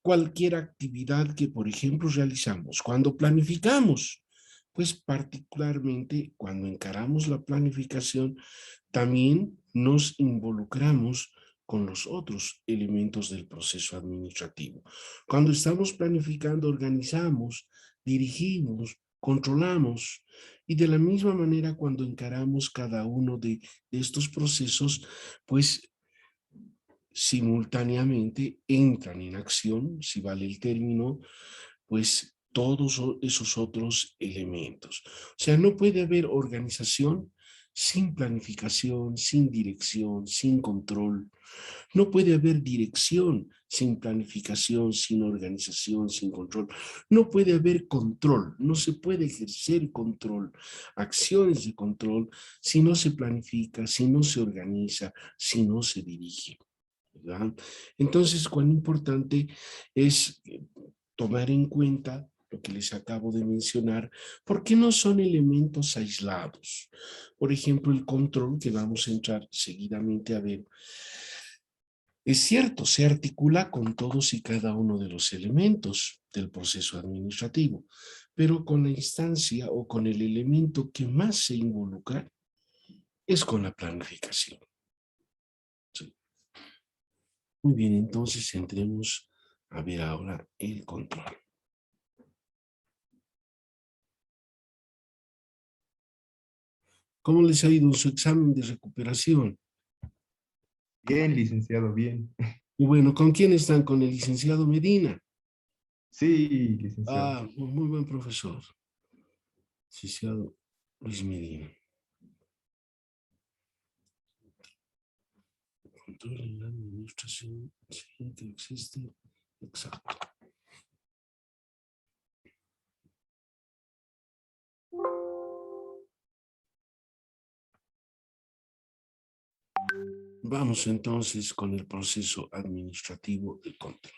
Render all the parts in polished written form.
cualquier actividad que, por ejemplo, realizamos. Cuando planificamos, pues particularmente cuando encaramos la planificación, también nos involucramos con los otros elementos del proceso administrativo. Cuando estamos planificando, organizamos, dirigimos, controlamos, y de la misma manera cuando encaramos cada uno de estos procesos, pues simultáneamente entran en acción, si vale el término, pues todos esos otros elementos. O sea, no puede haber organización sin planificación, sin dirección, sin control. No puede haber dirección sin planificación, sin organización, sin control. No puede haber control, no se puede ejercer control, acciones de control, si no se planifica, si no se organiza, si no se dirige, ¿verdad? Entonces, cuán importante es tomar en cuenta lo que les acabo de mencionar, porque no son elementos aislados. Por ejemplo, el control, que vamos a entrar seguidamente a ver, es cierto, se articula con todos y cada uno de los elementos del proceso administrativo, pero con la instancia o con el elemento que más se involucra es con la planificación. Sí. Muy bien, entonces entremos a ver ahora el control. ¿Cómo les ha ido en su examen de recuperación? Bien, licenciado, bien. Y bueno, ¿con quién están? Con el licenciado Medina. Sí, licenciado. Ah, muy buen profesor. Licenciado Luis Medina. Control en la administración, sí, que existe. Exacto. Vamos entonces con el proceso administrativo de control.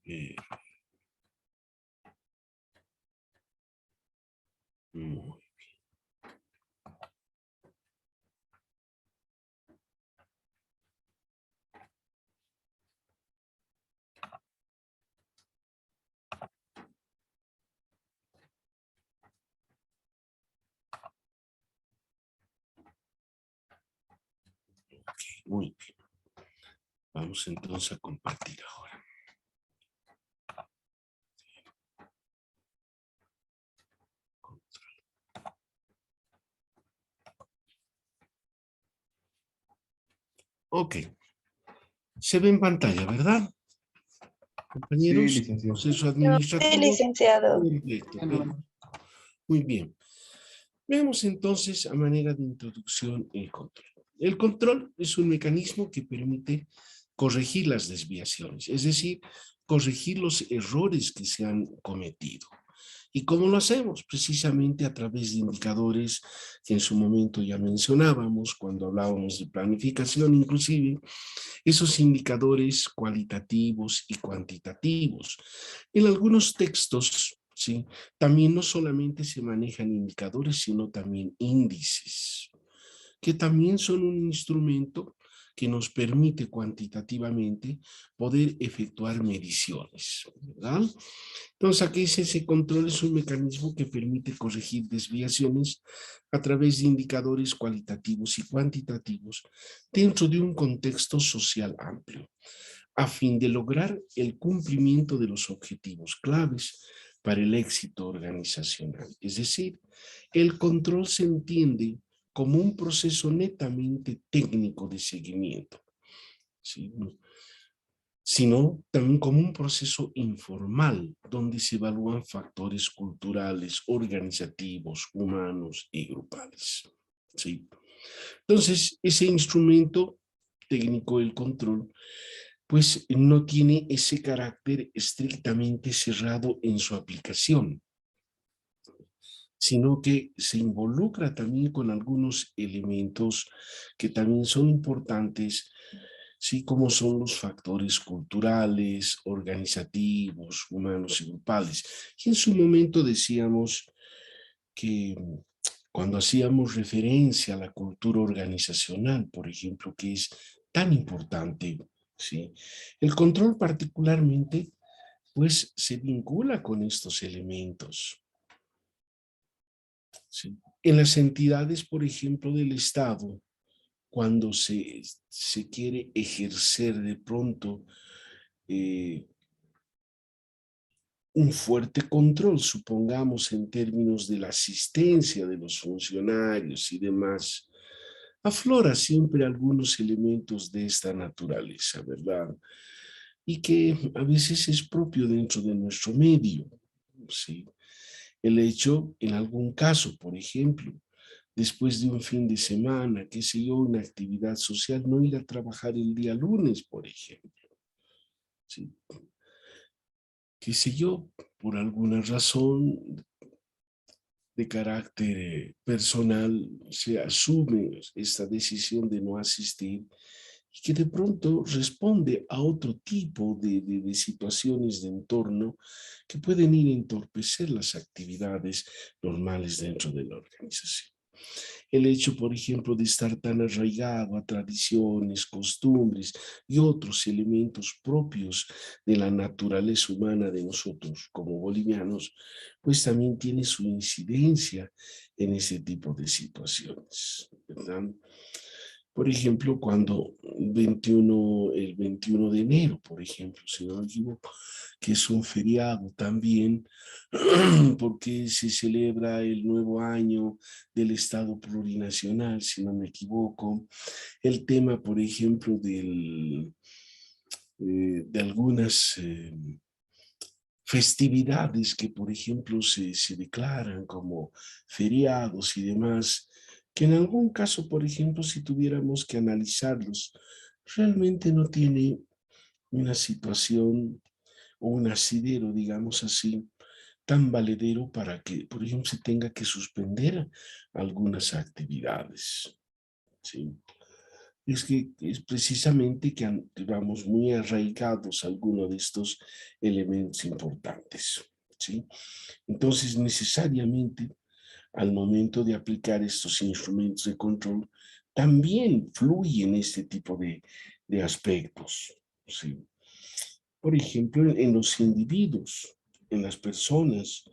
Eh, muy muy bien. Vamos entonces a compartir ahora. Ok. Se ve en pantalla, ¿verdad? Sí, Compañeros, licenciado. proceso Sí, administrativo. licenciado. Perfecto, perfecto. Muy bien. Veamos entonces a manera de introducción el control. El control es un mecanismo que permite corregir las desviaciones, es decir, corregir los errores que se han cometido. ¿Y cómo lo hacemos? Precisamente a través de indicadores que en su momento ya mencionábamos cuando hablábamos de planificación, inclusive esos indicadores cualitativos y cuantitativos. En algunos textos, ¿sí? También no solamente se manejan indicadores, sino también índices, que también son un instrumento que nos permite cuantitativamente poder efectuar mediciones, ¿verdad? Entonces, aquí dice, ese control es un mecanismo que permite corregir desviaciones a través de indicadores cualitativos y cuantitativos dentro de un contexto social amplio, a fin de lograr el cumplimiento de los objetivos claves para el éxito organizacional. Es decir, el control se entiende como un proceso netamente técnico de seguimiento. ¿Sí? sino también como un proceso informal donde se evalúan factores culturales, organizativos, humanos y grupales. ¿Sí? Entonces, ese instrumento técnico del control, pues no tiene ese carácter estrictamente cerrado en su aplicación, sino que se involucra también con algunos elementos que también son importantes, sí, como son los factores culturales, organizativos, humanos y grupales. Y en su momento decíamos que cuando hacíamos referencia a la cultura organizacional, por ejemplo, que es tan importante, ¿sí? El control particularmente, pues, se vincula con estos elementos, ¿sí? En las entidades, por ejemplo, del Estado, cuando se quiere ejercer de pronto eh, un fuerte control, supongamos en términos de la asistencia de los funcionarios y demás, aflora siempre algunos elementos de esta naturaleza, ¿verdad? Y que a veces es propio dentro de nuestro medio, ¿sí? El hecho, en algún caso, por ejemplo, después de un fin de semana, qué sé yo, una actividad social, no ir a trabajar el día lunes, por ejemplo, ¿sí? Qué sé yo, por alguna razón de carácter personal se asume esta decisión de no asistir y que de pronto responde a otro tipo de situaciones de entorno que pueden ir a entorpecer las actividades normales dentro de la organización. El hecho, por ejemplo, de estar tan arraigado a tradiciones, costumbres y otros elementos propios de la naturaleza humana de nosotros como bolivianos, pues también tiene su incidencia en ese tipo de situaciones, ¿verdad? Por ejemplo, cuando el 21 de enero, por ejemplo, si no me equivoco, que es un feriado también, porque se celebra el nuevo año del Estado plurinacional, si no me equivoco. El tema, por ejemplo, de algunas festividades que, por ejemplo, se declaran como feriados y demás, que en algún caso, por ejemplo, si tuviéramos que analizarlos, realmente no tiene una situación o un asidero, digamos así, tan valedero para que, por ejemplo, se tenga que suspender algunas actividades. ¿Sí? Es que es precisamente que vamos muy arraigados a alguno de estos elementos importantes. ¿Sí? Entonces, necesariamente, al momento de aplicar estos instrumentos de control, también fluyen este tipo de aspectos. ¿Sí? Por ejemplo, en los individuos, en las personas,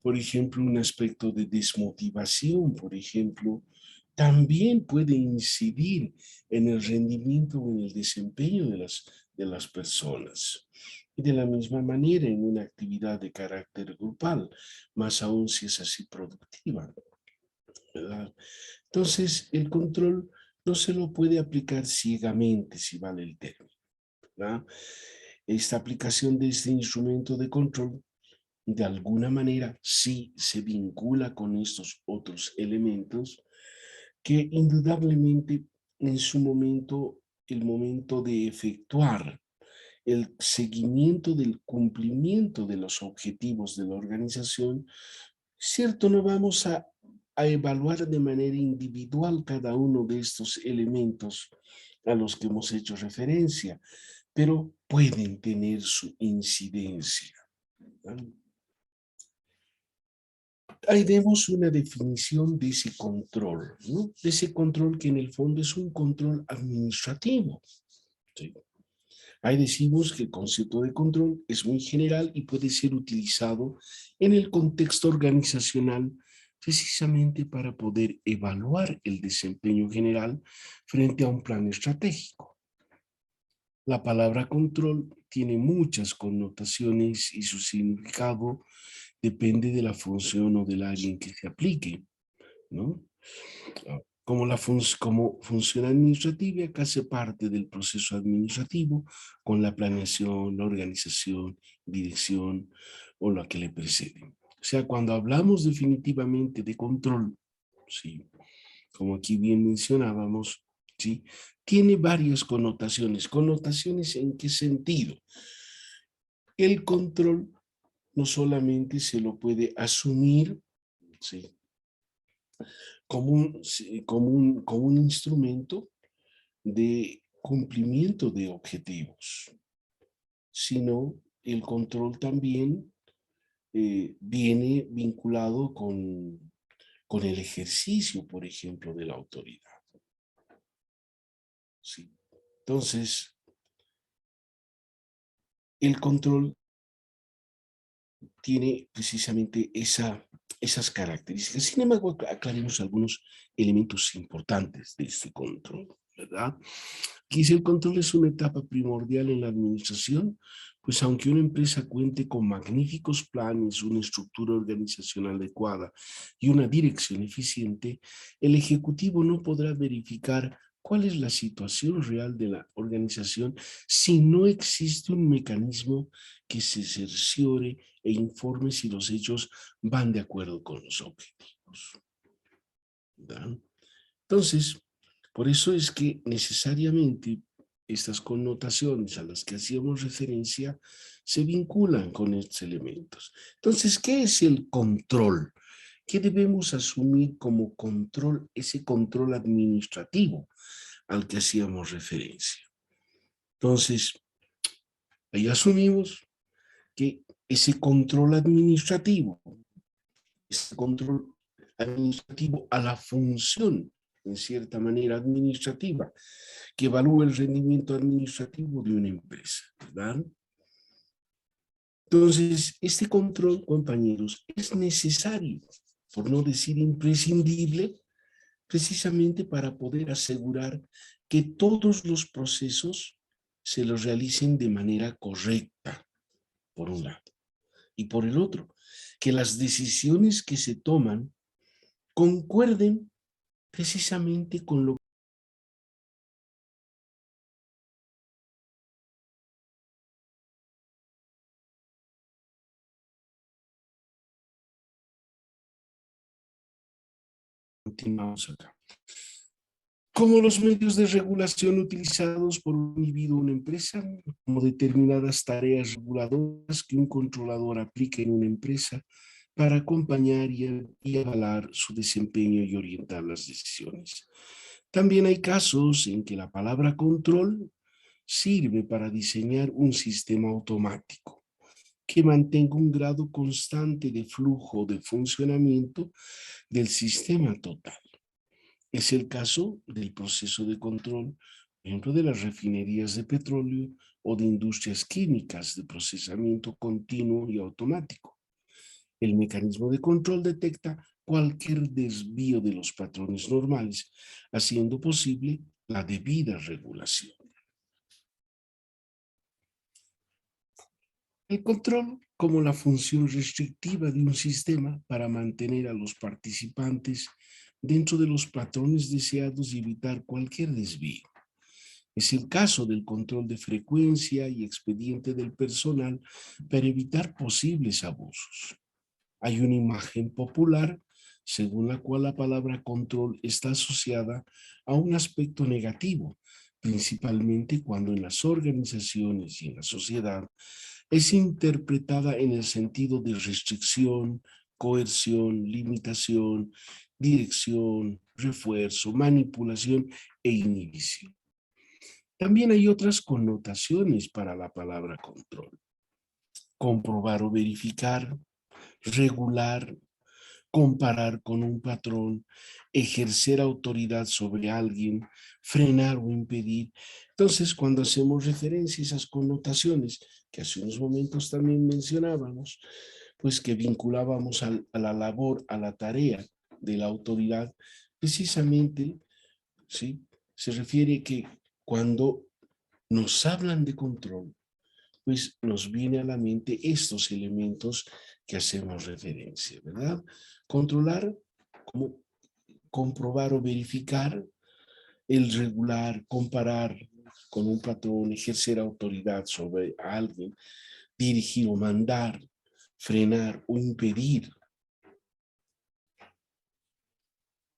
por ejemplo, un aspecto de desmotivación, por ejemplo, también puede incidir en el rendimiento o en el desempeño de las personas. Y de la misma manera en una actividad de carácter grupal, más aún si es así productiva, ¿verdad? Entonces, el control no se lo puede aplicar ciegamente, si vale el término, ¿verdad? Esta aplicación de este instrumento de control de alguna manera sí se vincula con estos otros elementos que indudablemente en su momento, el momento de efectuar el seguimiento del cumplimiento de los objetivos de la organización, cierto, no vamos a evaluar de manera individual cada uno de estos elementos a los que hemos hecho referencia, pero pueden tener su incidencia, ¿no? Ahí vemos una definición de ese control, ¿no? De ese control que en el fondo es un control administrativo, ¿sí? Ahí decimos que el concepto de control es muy general y puede ser utilizado en el contexto organizacional precisamente para poder evaluar el desempeño general frente a un plan estratégico. La palabra control tiene muchas connotaciones y su significado depende de la función o del área en que se aplique, ¿no? como función administrativa que hace parte del proceso administrativo con la planeación, la organización, dirección o lo que le precede. O sea, cuando hablamos definitivamente de control, ¿sí? Como aquí bien mencionábamos, ¿sí? Tiene varias connotaciones. ¿Connotaciones en qué sentido? El control no solamente se lo puede asumir, ¿sí? como un instrumento de cumplimiento de objetivos, sino el control también viene vinculado con el ejercicio, por ejemplo, de la autoridad. ¿Sí? Entonces, el control tiene precisamente esas características. Sin embargo, aclaremos algunos elementos importantes de este control, ¿verdad? Aquí dice, el control es una etapa primordial en la administración, pues aunque una empresa cuente con magníficos planes, una estructura organizacional adecuada y una dirección eficiente, el ejecutivo no podrá verificar cuál es la situación real de la organización si no existe un mecanismo que se cerciore e informe si los hechos van de acuerdo con los objetivos. ¿Verdad? Entonces, por eso es que necesariamente estas connotaciones a las que hacíamos referencia se vinculan con estos elementos. Entonces, ¿qué es el control? ¿Qué debemos asumir como control, ese control administrativo al que hacíamos referencia? Entonces, ahí asumimos que ese control administrativo a la función, en cierta manera administrativa, que evalúa el rendimiento administrativo de una empresa, ¿verdad? Entonces, este control, compañeros, es necesario, por no decir imprescindible, precisamente para poder asegurar que todos los procesos se los realicen de manera correcta, por un lado, y por el otro, que las decisiones que se toman concuerden precisamente con lo que continuamos acá. Como los medios de regulación utilizados por un individuo o una empresa, como determinadas tareas reguladoras que un controlador aplica en una empresa para acompañar y avalar su desempeño y orientar las decisiones. También hay casos en que la palabra control sirve para diseñar un sistema automático que mantenga un grado constante de flujo de funcionamiento del sistema total. Es el caso del proceso de control, por ejemplo, de las refinerías de petróleo o de industrias químicas de procesamiento continuo y automático. El mecanismo de control detecta cualquier desvío de los patrones normales, haciendo posible la debida regulación. El control como la función restrictiva de un sistema para mantener a los participantes dentro de los patrones deseados y evitar cualquier desvío. Es el caso del control de frecuencia y expediente del personal para evitar posibles abusos. Hay una imagen popular según la cual la palabra control está asociada a un aspecto negativo, principalmente cuando en las organizaciones y en la sociedad es interpretada en el sentido de restricción, coerción, limitación, dirección, refuerzo, manipulación e inhibición. También hay otras connotaciones para la palabra control. Comprobar o verificar, regular, comparar con un patrón, ejercer autoridad sobre alguien, frenar o impedir. Entonces, cuando hacemos referencia a esas connotaciones que hace unos momentos también mencionábamos, pues que vinculábamos a la labor, a la tarea de la autoridad, precisamente, ¿sí? Se refiere que cuando nos hablan de control, pues nos viene a la mente estos elementos que hacemos referencia, ¿verdad? Controlar como comprobar o verificar, el regular, comparar con un patrón, ejercer autoridad sobre alguien, dirigir o mandar, frenar o impedir.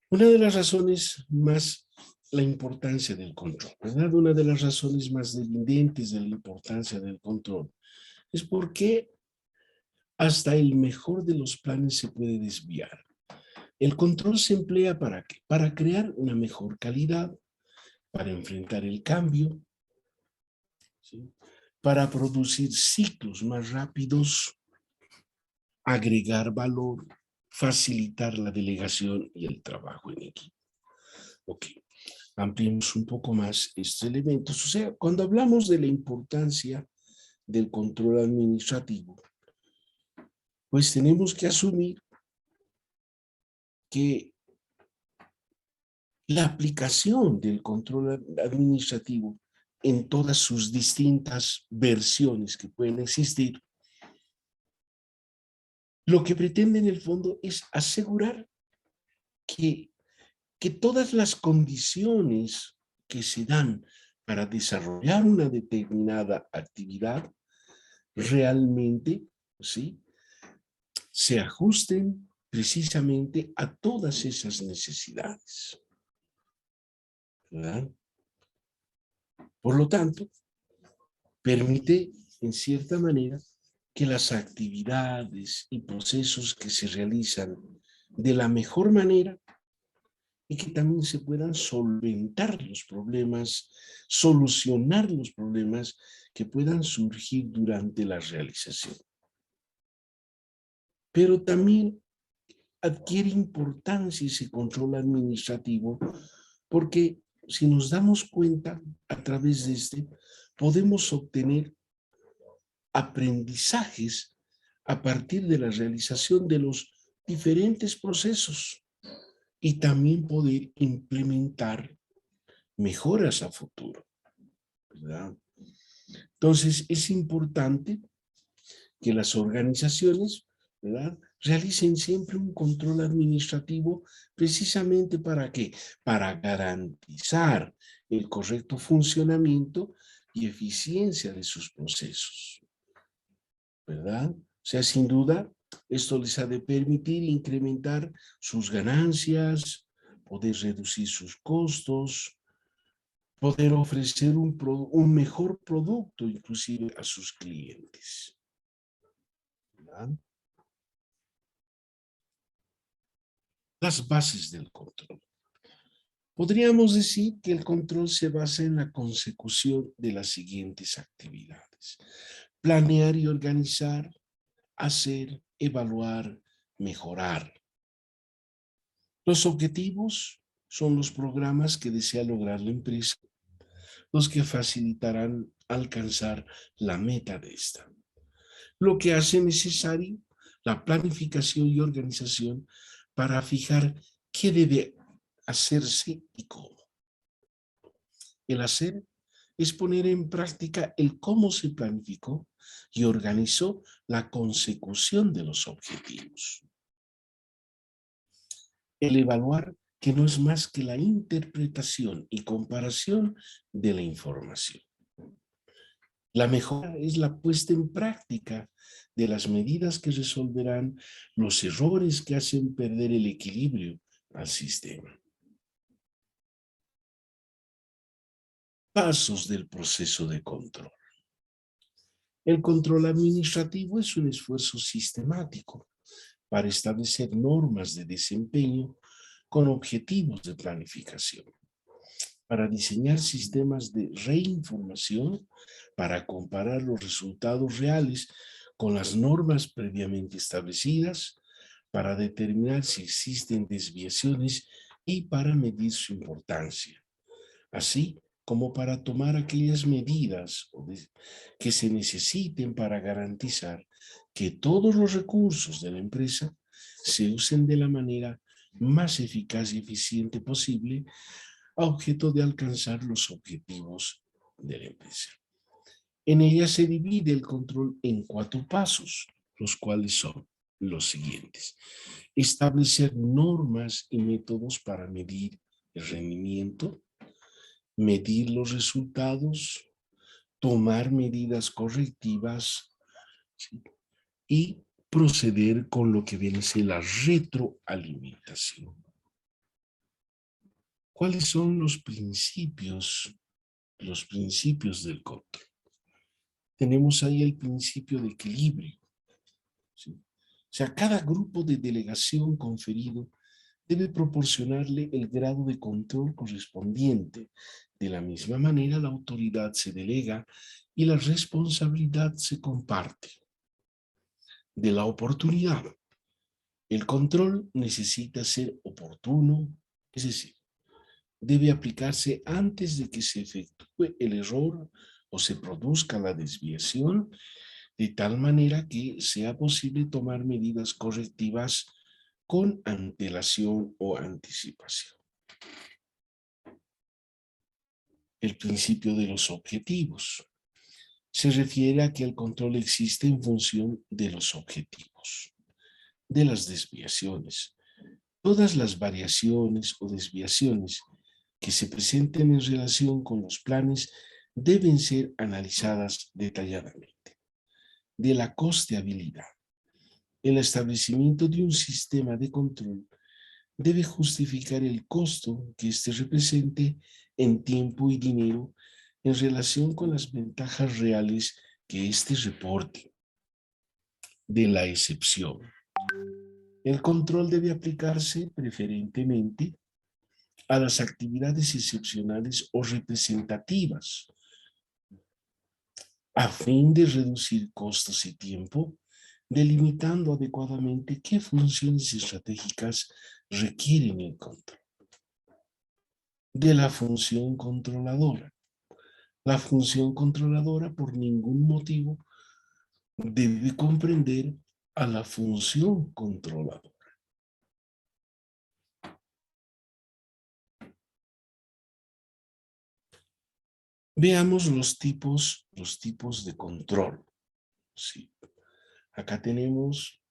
Una de las razones más, la importancia del control, ¿verdad? Una de las razones más evidentes de la importancia del control es porque hasta el mejor de los planes se puede desviar. El control se emplea ¿para qué? Para crear una mejor calidad, para enfrentar el cambio, ¿sí? Para producir ciclos más rápidos, agregar valor, facilitar la delegación y el trabajo en equipo. Ok, ampliemos un poco más estos elementos. O sea, cuando hablamos de la importancia del control administrativo, pues tenemos que asumir que la aplicación del control administrativo en todas sus distintas versiones que pueden existir, lo que pretende en el fondo es asegurar que todas las condiciones que se dan para desarrollar una determinada actividad realmente, ¿sí?, se ajusten precisamente a todas esas necesidades, ¿verdad? Por lo tanto, permite, en cierta manera, que las actividades y procesos que se realizan de la mejor manera y que también se puedan solventar los problemas, solucionar los problemas que puedan surgir durante la realización. Pero también adquiere importancia ese control administrativo porque si nos damos cuenta a través de este, podemos obtener aprendizajes a partir de la realización de los diferentes procesos y también poder implementar mejoras a futuro, ¿verdad? Entonces, es importante que las organizaciones, ¿verdad?, realicen siempre un control administrativo precisamente ¿para qué? Para garantizar el correcto funcionamiento y eficiencia de sus procesos, ¿verdad? O sea, sin duda, esto les ha de permitir incrementar sus ganancias, poder reducir sus costos, poder ofrecer un mejor producto inclusive a sus clientes, ¿verdad? Las bases del control. Podríamos decir que el control se basa en la consecución de las siguientes actividades: planear y organizar, hacer, evaluar, mejorar. Los objetivos son los programas que desea lograr la empresa, los que facilitarán alcanzar la meta de esta. Lo que hace necesario la planificación y organización para fijar qué debe hacerse y cómo. El hacer es poner en práctica el cómo se planificó y organizó la consecución de los objetivos. El evaluar, que no es más que la interpretación y comparación de la información. La mejora es la puesta en práctica de las medidas que resolverán los errores que hacen perder el equilibrio al sistema. Pasos del proceso de control. El control administrativo es un esfuerzo sistemático para establecer normas de desempeño con objetivos de planificación, para diseñar sistemas de reinformación, para comparar los resultados reales con las normas previamente establecidas, para determinar si existen desviaciones y para medir su importancia, así como para tomar aquellas medidas que se necesiten para garantizar que todos los recursos de la empresa se usen de la manera más eficaz y eficiente posible a objeto de alcanzar los objetivos de la empresa. En ella se divide el control en 4 pasos, los cuales son: los siguientes. Establecer normas y métodos para medir el rendimiento, medir los resultados, tomar medidas correctivas, ¿sí? Y proceder con lo que viene a ser la retroalimentación. ¿Cuáles son los principios del control? Tenemos ahí el principio de equilibrio, ¿sí? O sea, cada grupo de delegación conferido debe proporcionarle el grado de control correspondiente. De la misma manera, la autoridad se delega y la responsabilidad se comparte. De la oportunidad. El control necesita ser oportuno, es decir, debe aplicarse antes de que se efectúe el error o se produzca la desviación, de tal manera que sea posible tomar medidas correctivas con antelación o anticipación. El principio de los objetivos se refiere a que el control existe en función de los objetivos, de las desviaciones. Todas las variaciones o desviaciones que se presenten en relación con los planes deben ser analizadas detalladamente. De la costeabilidad. El establecimiento de un sistema de control debe justificar el costo que éste represente en tiempo y dinero en relación con las ventajas reales que éste reporte. De la excepción. El control debe aplicarse preferentemente a las actividades excepcionales o representativas, a fin de reducir costos y tiempo, delimitando adecuadamente qué funciones estratégicas requieren el control. De la función controladora. La función controladora por ningún motivo debe comprender a la función controladora. Veamos los tipos de control. Sí. Acá tenemos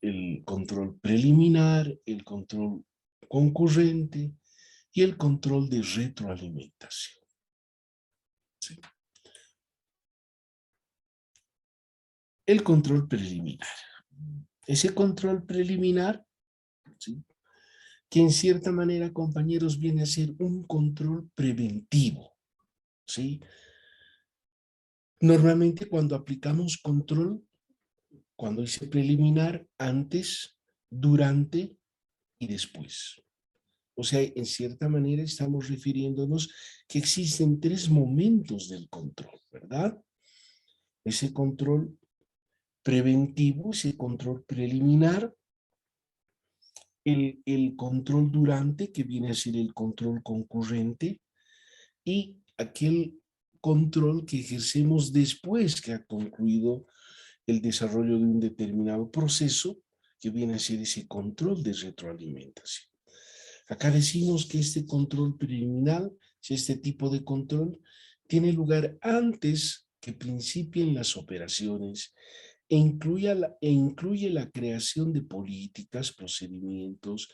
el control preliminar, el control concurrente y el control de retroalimentación. Sí. El control preliminar. Ese control preliminar, ¿sí?, que en cierta manera, compañeros, viene a ser un control preventivo, ¿sí? Normalmente cuando aplicamos control, cuando dice preliminar, antes, durante y después. O sea, en cierta manera estamos refiriéndonos que existen 3 momentos del control, ¿verdad? Ese control preventivo, ese control preliminar, el control durante, que viene a ser el control concurrente, y aquel control que ejercemos después que ha concluido el desarrollo de un determinado proceso, que viene a ser ese control de retroalimentación. Acá decimos que este control preliminar, este tipo de control, tiene lugar antes que principien las operaciones e incluye la creación de políticas, procedimientos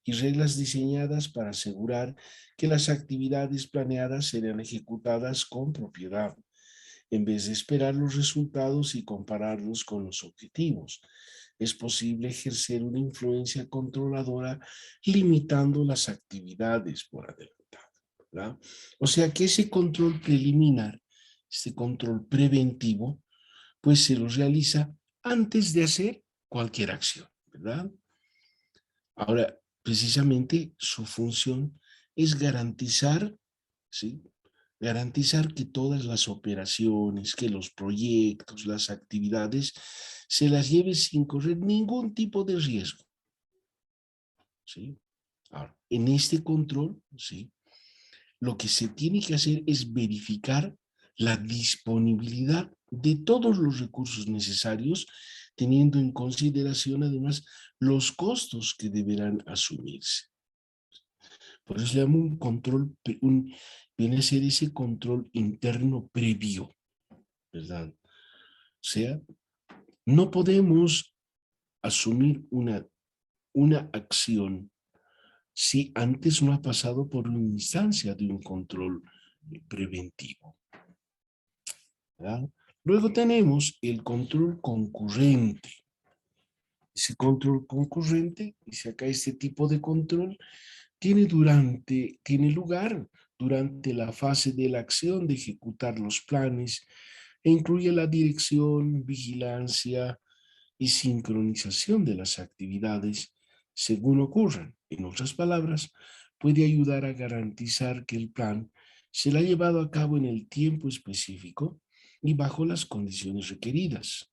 y reglas diseñadas para asegurar que las actividades planeadas serán ejecutadas con propiedad, en vez de esperar los resultados y compararlos con los objetivos. Es posible ejercer una influencia controladora limitando las actividades por adelantado, ¿verdad? O sea que ese control preliminar, este control preventivo, pues se lo realiza antes de hacer cualquier acción, ¿verdad? Ahora, precisamente su función es garantizar, ¿sí?, garantizar que todas las operaciones, que los proyectos, las actividades, se las lleve sin correr ningún tipo de riesgo, ¿sí? Ahora, en este control, ¿sí?, lo que se tiene que hacer es verificar la disponibilidad de todos los recursos necesarios, teniendo en consideración además los costos que deberán asumirse. Por eso se llama un control, viene a ser ese control interno previo, ¿verdad? O sea, no podemos asumir una acción si antes no ha pasado por una instancia de un control preventivo, ¿verdad? Luego tenemos el control concurrente. Ese control concurrente, dice acá, este tipo de control tiene lugar durante la fase de la acción de ejecutar los planes e incluye la dirección, vigilancia y sincronización de las actividades según ocurran. En otras palabras, puede ayudar a garantizar que el plan se ha llevado a cabo en el tiempo específico y bajo las condiciones requeridas.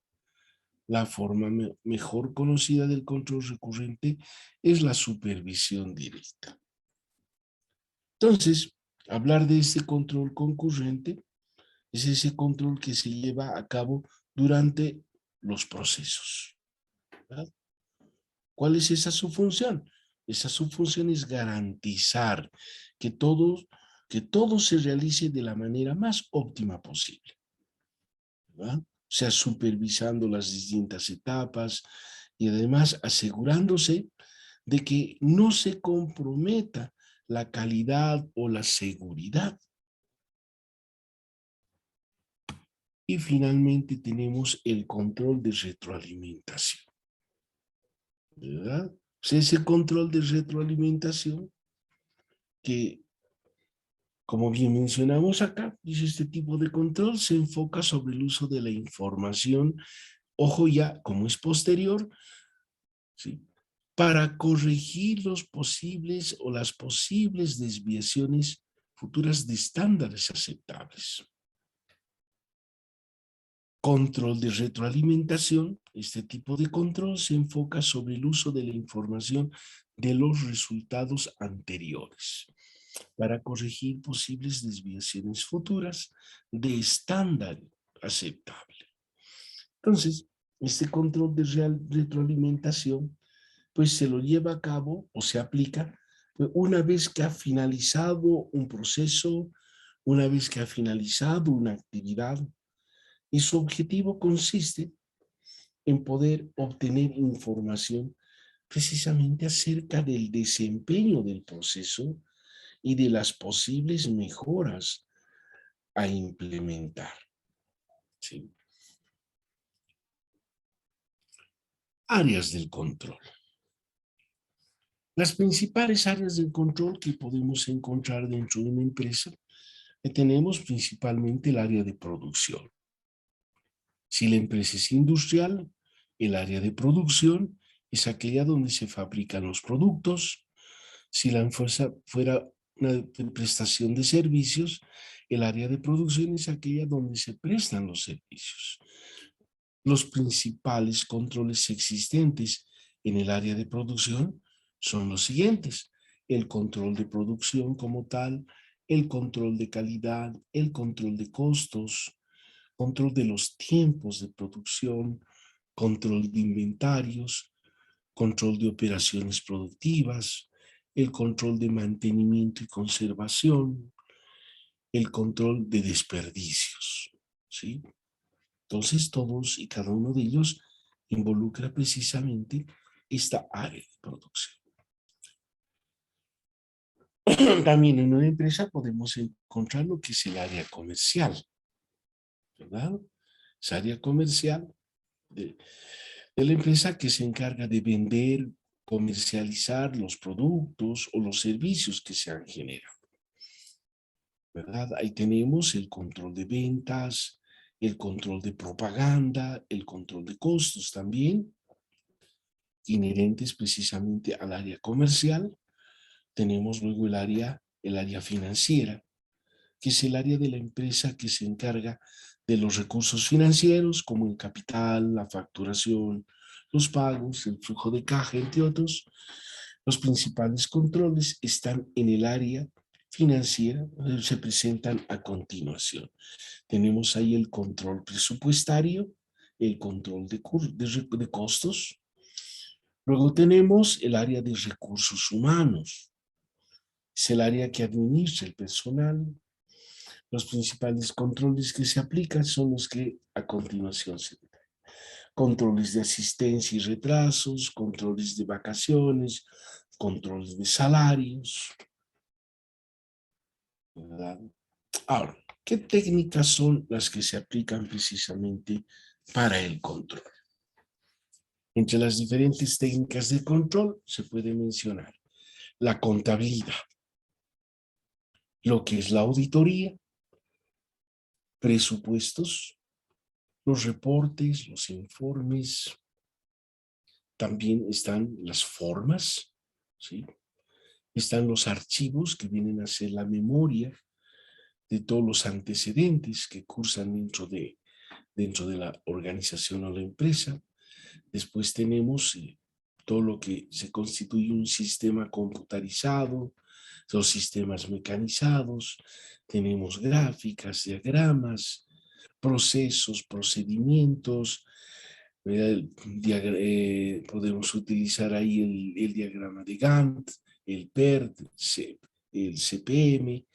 La forma mejor conocida del control recurrente es la supervisión directa. Entonces, hablar de este control concurrente es ese control que se lleva a cabo durante los procesos, ¿verdad? ¿Cuál es esa su función? Esa su función es garantizar que todo se realice de la manera más óptima posible, ¿verdad? O sea, supervisando las distintas etapas y además asegurándose de que no se comprometa la calidad o la seguridad. Y finalmente tenemos el control de retroalimentación, ¿verdad? O sea, ese control de retroalimentación que, como bien mencionamos acá, dice este tipo de control se enfoca sobre el uso de la información, ojo ya, como es posterior, ¿sí?, para corregir los posibles o las posibles desviaciones futuras de estándares aceptables. Control de retroalimentación. Este tipo de control se enfoca sobre el uso de la información de los resultados anteriores para corregir posibles desviaciones futuras de estándar aceptable. Entonces, este control de retroalimentación pues se lo lleva a cabo o se aplica una vez que ha finalizado un proceso, una vez que ha finalizado una actividad, y su objetivo consiste en poder obtener información precisamente acerca del desempeño del proceso y de las posibles mejoras a implementar, ¿sí? Áreas del control. Las principales áreas del control que podemos encontrar dentro de una empresa, tenemos principalmente el área de producción. Si la empresa es industrial, el área de producción es aquella donde se fabrican los productos. Si la empresa fuera una prestación de servicios, el área de producción es aquella donde se prestan los servicios. Los principales controles existentes en el área de producción son los siguientes: el control de producción como tal, el control de calidad, el control de costos, control de los tiempos de producción, control de inventarios, control de operaciones productivas, el control de mantenimiento y conservación, el control de desperdicios, ¿sí? Entonces, todos y cada uno de ellos involucra precisamente esta área de producción. También en una empresa podemos encontrar lo que es el área comercial, ¿verdad? Esa área comercial de la empresa que se encarga de vender, comercializar los productos o los servicios que se han generado, ¿verdad? Ahí tenemos el control de ventas, el control de propaganda, el control de costos también, inherentes precisamente al área comercial. Tenemos luego el área financiera, que es el área de la empresa que se encarga de los recursos financieros, como el capital, la facturación, los pagos, el flujo de caja, entre otros. Los principales controles están en el área financiera, se presentan a continuación. Tenemos ahí el control presupuestario, el control de costos. Luego tenemos el área de recursos humanos. Es el área que administra el personal. Los principales controles que se aplican son los que a continuación se detallan. controles de asistencia y retrasos, controles de vacaciones, controles de salarios, ¿verdad? Ahora, ¿qué técnicas son las que se aplican precisamente para el control? Entre las diferentes técnicas de control se puede mencionar la contabilidad, lo que es la auditoría, presupuestos, los reportes, los informes, también están las formas, ¿sí? Están los archivos que vienen a ser la memoria de todos los antecedentes que cursan dentro de la organización o la empresa. Después tenemos todo lo que se constituye un sistema computarizado, los sistemas mecanizados, tenemos gráficas, diagramas, procesos, procedimientos. Podemos utilizar ahí el diagrama de Gantt, el PERT, el CPM.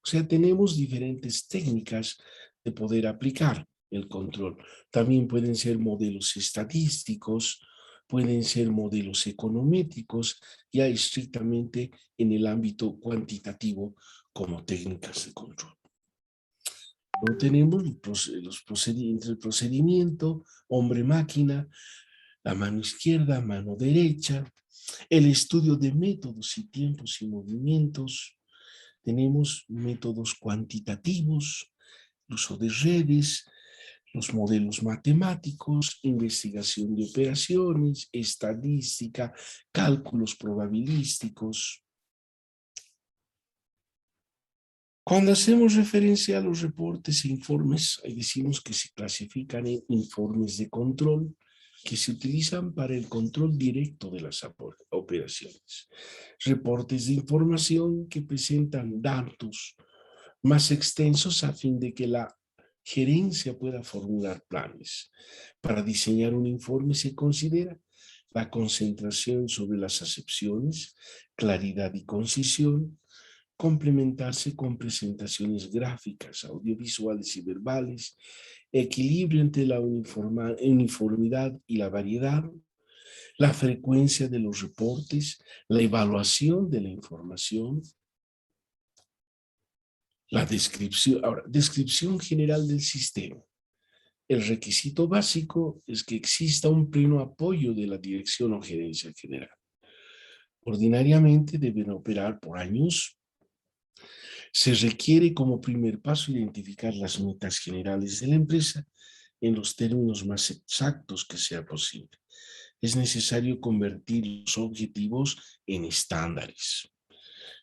O sea, tenemos diferentes técnicas de poder aplicar el control. También pueden ser modelos estadísticos, pueden ser modelos econométricos, ya estrictamente en el ámbito cuantitativo como técnicas de control. Luego tenemos entre el procedimiento, hombre-máquina, la mano izquierda, mano derecha, el estudio de métodos y tiempos y movimientos. Tenemos métodos cuantitativos, el uso de redes, los modelos matemáticos, investigación de operaciones, estadística, cálculos probabilísticos. Cuando hacemos referencia a los reportes e informes, ahí decimos que se clasifican en informes de control, que se utilizan para el control directo de las operaciones. Reportes de información que presentan datos más extensos a fin de que la gerencia pueda formular planes. Para diseñar un informe se considera la concentración sobre las acepciones, claridad y concisión, complementarse con presentaciones gráficas, audiovisuales y verbales, equilibrio entre la uniformidad y la variedad, la frecuencia de los reportes, la evaluación de la información, la descripción. Ahora, descripción general del sistema. El requisito básico es que exista un pleno apoyo de la dirección o gerencia general. Ordinariamente deben operar por años. Se requiere como primer paso identificar las metas generales de la empresa en los términos más exactos que sea posible. Es necesario convertir los objetivos en estándares.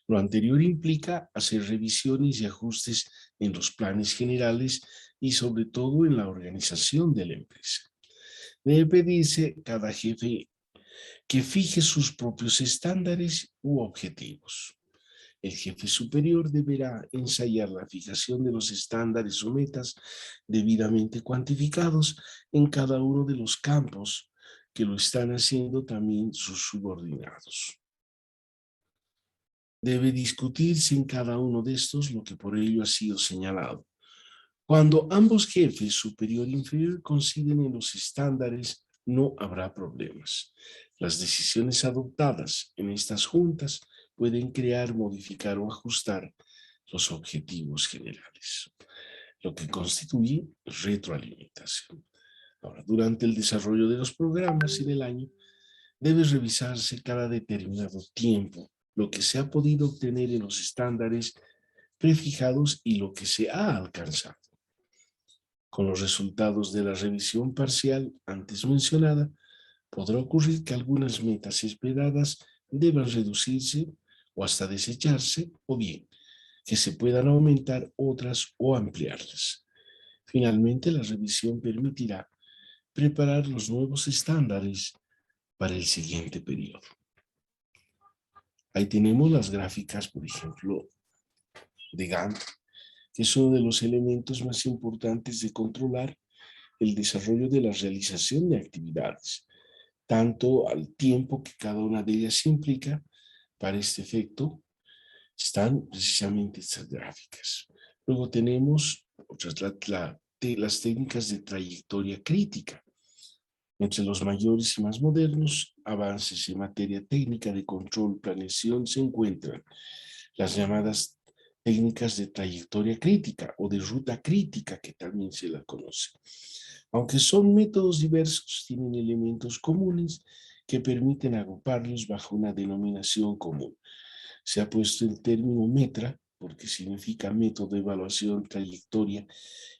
Lo anterior implica hacer revisiones y ajustes en los planes generales y sobre todo en la organización de la empresa. Debe pedirse a cada jefe que fije sus propios estándares u objetivos. El jefe superior deberá ensayar la fijación de los estándares o metas debidamente cuantificados en cada uno de los campos que lo están haciendo también sus subordinados. Debe discutirse en cada uno de estos lo que por ello ha sido señalado. Cuando ambos jefes, superior e inferior, consideren los estándares, no habrá problemas. Las decisiones adoptadas en estas juntas pueden crear, modificar o ajustar los objetivos generales, lo que constituye retroalimentación. Ahora, durante el desarrollo de los programas en el año, debe revisarse cada determinado tiempo lo que se ha podido obtener en los estándares prefijados y lo que se ha alcanzado. Con los resultados de la revisión parcial antes mencionada, podrá ocurrir que algunas metas esperadas deban reducirse o hasta desecharse, o bien que se puedan aumentar otras o ampliarlas. Finalmente, la revisión permitirá preparar los nuevos estándares para el siguiente periodo. Ahí tenemos las gráficas, por ejemplo, de Gantt, que es uno de los elementos más importantes de controlar el desarrollo de la realización de actividades, tanto al tiempo que cada una de ellas implica. Para este efecto están precisamente estas gráficas. Luego tenemos otras, las técnicas de trayectoria crítica. Entre los mayores y más modernos avances en materia técnica de control, planeación, se encuentran las llamadas técnicas de trayectoria crítica o de ruta crítica, que también se la conoce. Aunque son métodos diversos, tienen elementos comunes que permiten agruparlos bajo una denominación común. Se ha puesto el término METRA porque significa método de evaluación, trayectoria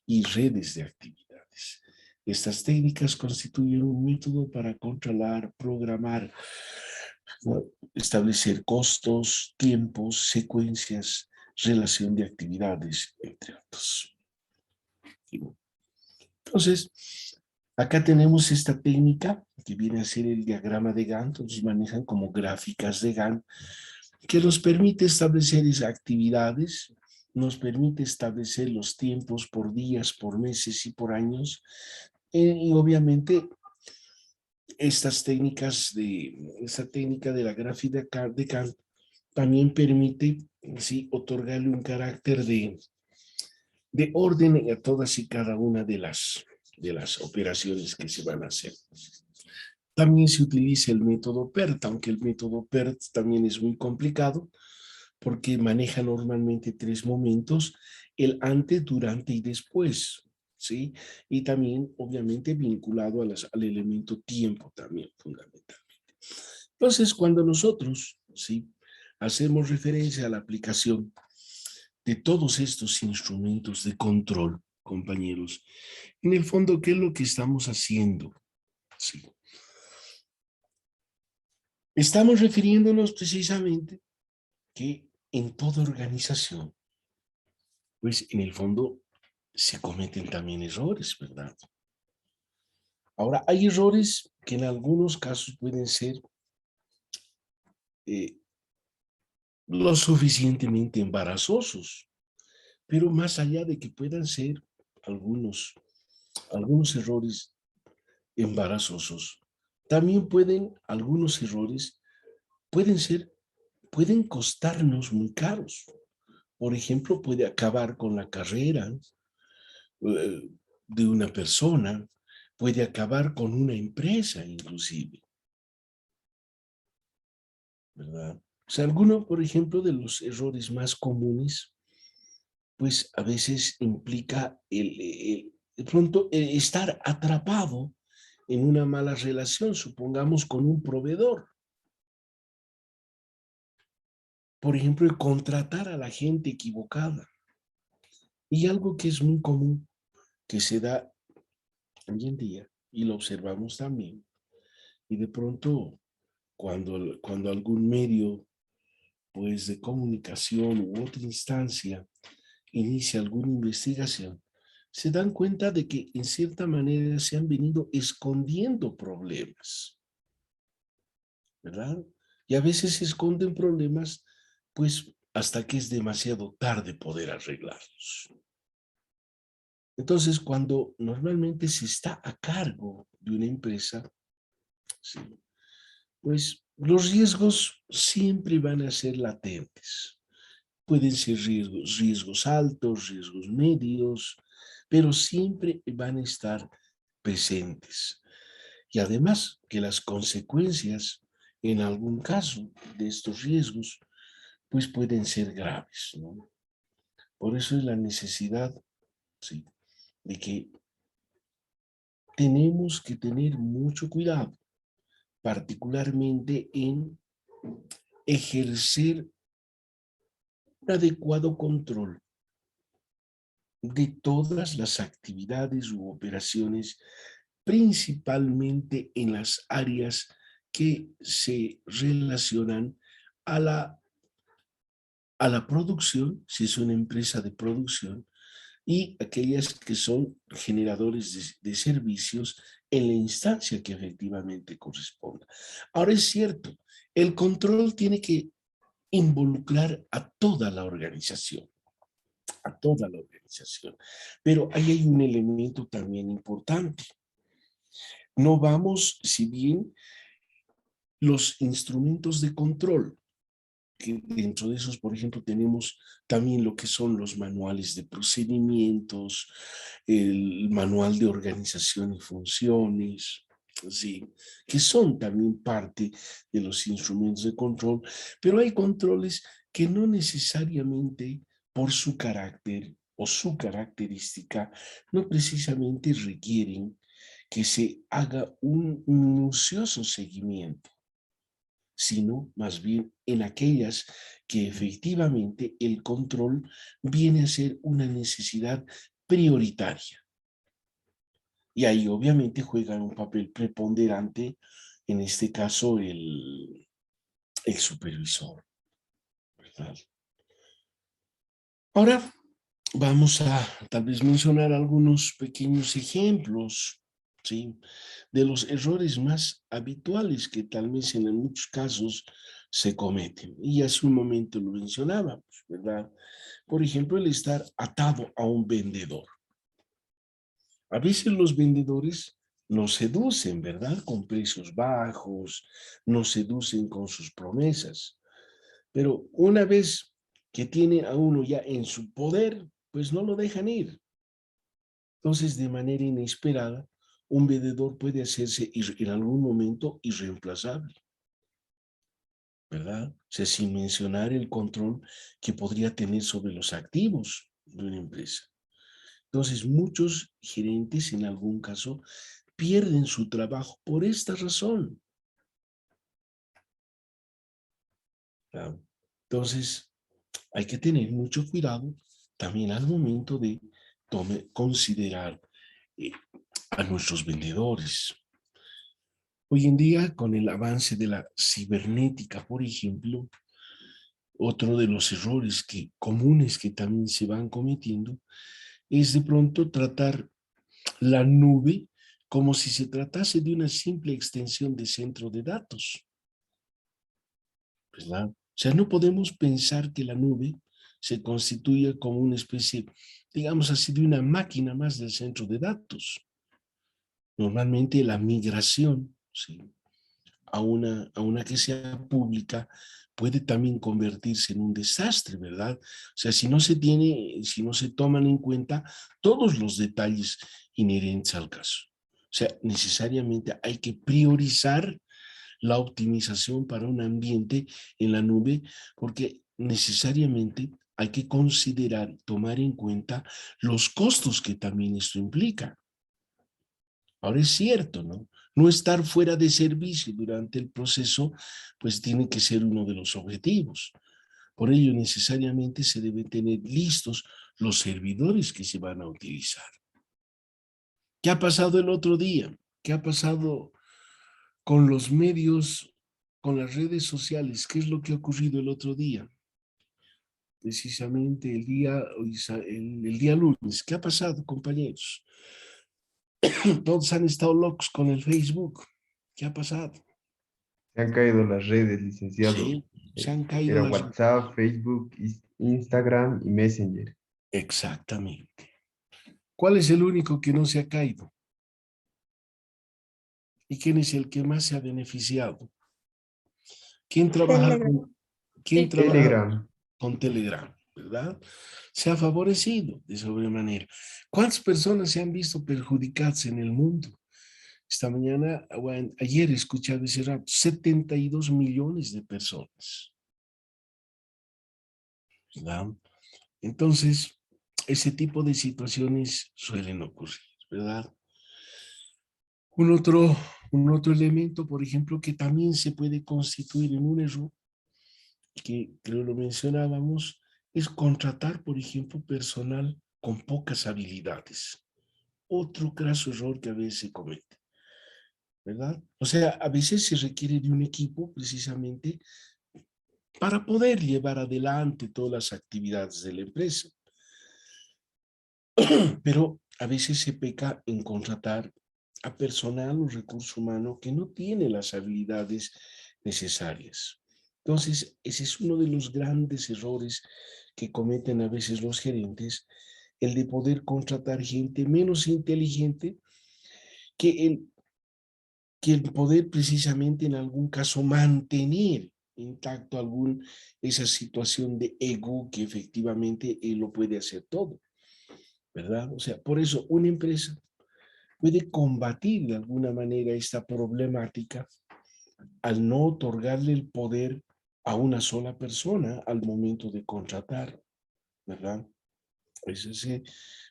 y redes de actividades. Estas técnicas constituyen un método para controlar, programar, establecer costos, tiempos, secuencias, relación de actividades, entre otros. Entonces, acá tenemos esta técnica que viene a ser el diagrama de Gantt, los manejan como gráficas de Gantt, que nos permite establecer esas actividades, nos permite establecer los tiempos por días, por meses y por años, y obviamente esta técnica de la gráfica de Gantt también permite, sí, otorgarle un carácter de orden a todas y cada una de las operaciones que se van a hacer. También se utiliza el método PERT, aunque el método PERT también es muy complicado porque maneja normalmente 3 momentos: el antes, durante y después, ¿sí? Y también, obviamente, vinculado al elemento tiempo también, fundamentalmente. Entonces, cuando nosotros, ¿sí?, hacemos referencia a la aplicación de todos estos instrumentos de control, compañeros, en el fondo, ¿qué es lo que estamos haciendo? Sí. Estamos refiriéndonos precisamente que en toda organización, pues en el fondo se cometen también errores, ¿verdad? Ahora, hay errores que en algunos casos pueden ser lo suficientemente embarazosos, pero más allá de que puedan ser algunos errores embarazosos, también algunos errores pueden costarnos muy caros. Por ejemplo, puede acabar con la carrera de una persona, puede acabar con una empresa inclusive, ¿verdad? O sea, alguno, por ejemplo, de los errores más comunes, pues a veces implica de pronto estar atrapado en una mala relación, supongamos con un proveedor. Por ejemplo, el contratar a la gente equivocada. Y algo que es muy común, que se da hoy en día, y lo observamos también, y de pronto cuando algún medio, pues, de comunicación u otra instancia inicia alguna investigación, se dan cuenta de que en cierta manera se han venido escondiendo problemas, ¿verdad? Y a veces se esconden problemas, pues, hasta que es demasiado tarde poder arreglarlos. Entonces, cuando normalmente se está a cargo de una empresa, sí, pues los riesgos siempre van a ser latentes. Pueden ser riesgos altos, riesgos medios, pero siempre van a estar presentes. Y además que las consecuencias, en algún caso de estos riesgos, pues pueden ser graves, ¿no? Por eso es la necesidad, sí, de que tenemos que tener mucho cuidado, particularmente en ejercer un adecuado control de todas las actividades u operaciones, principalmente en las áreas que se relacionan a la producción, si es una empresa de producción, y aquellas que son generadores de servicios en la instancia que efectivamente corresponda. Ahora es cierto, el control tiene que involucrar a toda la organización, pero ahí hay un elemento también importante. No vamos, si bien los instrumentos de control, que dentro de esos, por ejemplo, tenemos también lo que son los manuales de procedimientos, el manual de organización y funciones, ¿sí? Que son también parte de los instrumentos de control, pero hay controles que no necesariamente por su carácter o su característica, no precisamente requieren que se haga un minucioso seguimiento, sino más bien en aquellas que efectivamente el control viene a ser una necesidad prioritaria. Y ahí obviamente juega un papel preponderante, en este caso el supervisor, ¿verdad? Ahora vamos a tal vez mencionar algunos pequeños ejemplos, ¿sí? De los errores más habituales que tal vez en muchos casos se cometen. Y hace un momento lo mencionábamos, ¿verdad? Por ejemplo, el estar atado a un vendedor. A veces los vendedores nos seducen, ¿verdad? Con precios bajos, nos seducen con sus promesas. Pero una vez que tiene a uno ya en su poder, pues no lo dejan ir. Entonces, de manera inesperada, un vendedor puede hacerse en algún momento irreemplazable, ¿verdad? O sea, sin mencionar el control que podría tener sobre los activos de una empresa. Entonces, muchos gerentes en algún caso pierden su trabajo por esta razón. ¿Verdad? Entonces, hay que tener mucho cuidado también al momento de considerar eh, a nuestros vendedores. Hoy en día, con el avance de la cibernética, por ejemplo, otro de los errores comunes que también se van cometiendo es de pronto tratar la nube como si se tratase de una simple extensión de centro de datos, ¿verdad? O sea, no podemos pensar que la nube se constituye como una especie, digamos así, de una máquina más del centro de datos. Normalmente la migración, ¿sí?, a una que sea pública puede también convertirse en un desastre, ¿verdad? O sea, si no se toman en cuenta todos los detalles inherentes al caso. O sea, necesariamente hay que priorizar la optimización para un ambiente en la nube, porque necesariamente hay que considerar, tomar en cuenta los costos que también esto implica. Ahora es cierto, ¿no? No estar fuera de servicio durante el proceso, pues tiene que ser uno de los objetivos. Por ello, necesariamente se deben tener listos los servidores que se van a utilizar. ¿Qué ha pasado el otro día? ¿Qué ha pasado con los medios, con las redes sociales? ¿Qué es lo que ha ocurrido el otro día? Precisamente el día lunes. ¿Qué ha pasado, compañeros? Todos han estado locos con el Facebook. ¿Qué ha pasado? Se han caído las redes, licenciado. Sí, se han caído Era las... WhatsApp, Facebook, Instagram y Messenger. Exactamente. ¿Cuál es el único que no se ha caído? ¿Y quién es el que más se ha beneficiado? ¿Quién trabaja Telegram. con, quién trabaja Telegram. con Telegram? ¿Verdad? Se ha favorecido de sobremanera. ¿Cuántas personas se han visto perjudicadas en el mundo? Esta mañana, bueno, ayer escuchaba ese rato, 72 millones de personas, ¿verdad? Entonces, ese tipo de situaciones suelen ocurrir, ¿verdad? Un otro, un otro elemento, por ejemplo, que también se puede constituir en un error, que creo lo mencionábamos, es contratar, por ejemplo, personal con pocas habilidades. Otro graso error que a veces se comete, ¿verdad? O sea, a veces se requiere de un equipo precisamente para poder llevar adelante todas las actividades de la empresa. Pero a veces se peca en contratar a personal o recurso humano que no tiene las habilidades necesarias. Entonces, ese es uno de los grandes errores que cometen a veces los gerentes, el de poder contratar gente menos inteligente que el poder precisamente en algún caso mantener intacto esa situación de ego que efectivamente él lo puede hacer todo, ¿verdad? O sea, por eso una empresa puede combatir de alguna manera esta problemática al no otorgarle el poder a una sola persona al momento de contratar, ¿verdad? Es decir,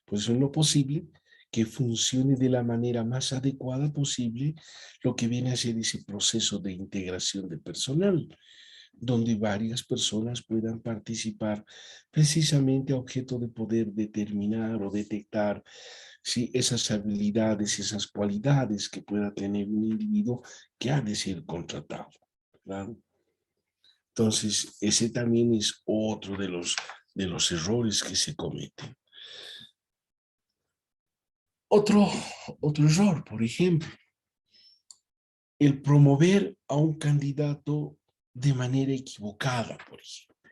pues en lo posible que funcione de la manera más adecuada posible lo que viene a ser ese proceso de integración de personal, donde varias personas puedan participar precisamente a objeto de poder determinar o detectar si esas habilidades, esas cualidades que pueda tener un individuo que ha de ser contratado, ¿verdad? Entonces, ese también es otro de los errores que se cometen. Otro error, por ejemplo, el promover a un candidato de manera equivocada, por ejemplo,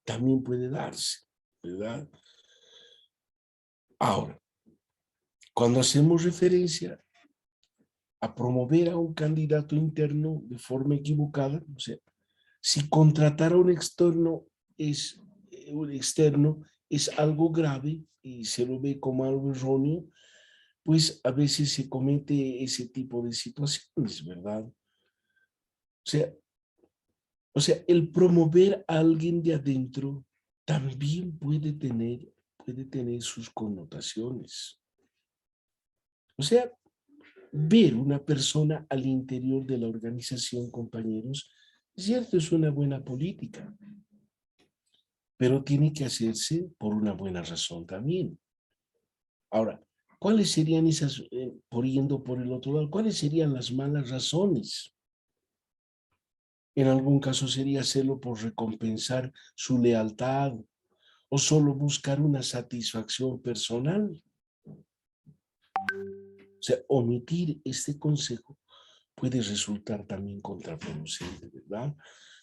también puede darse, ¿verdad? Ahora, cuando hacemos referencia a promover a un candidato interno de forma equivocada, o sea, si contratar a un externo es algo grave y se lo ve como algo erróneo, pues a veces se comete ese tipo de situaciones, ¿verdad? Sea, o sea, el promover a alguien de adentro también puede tener sus connotaciones. O sea, ver una persona al interior de la organización, compañeros, cierto, es una buena política, pero tiene que hacerse por una buena razón también. Ahora, ¿cuáles serían esas, por yendo por el otro lado, cuáles serían las malas razones? En algún caso sería hacerlo por recompensar su lealtad o solo buscar una satisfacción personal. O sea, omitir este consejo puede resultar también contraproducente, ¿verdad?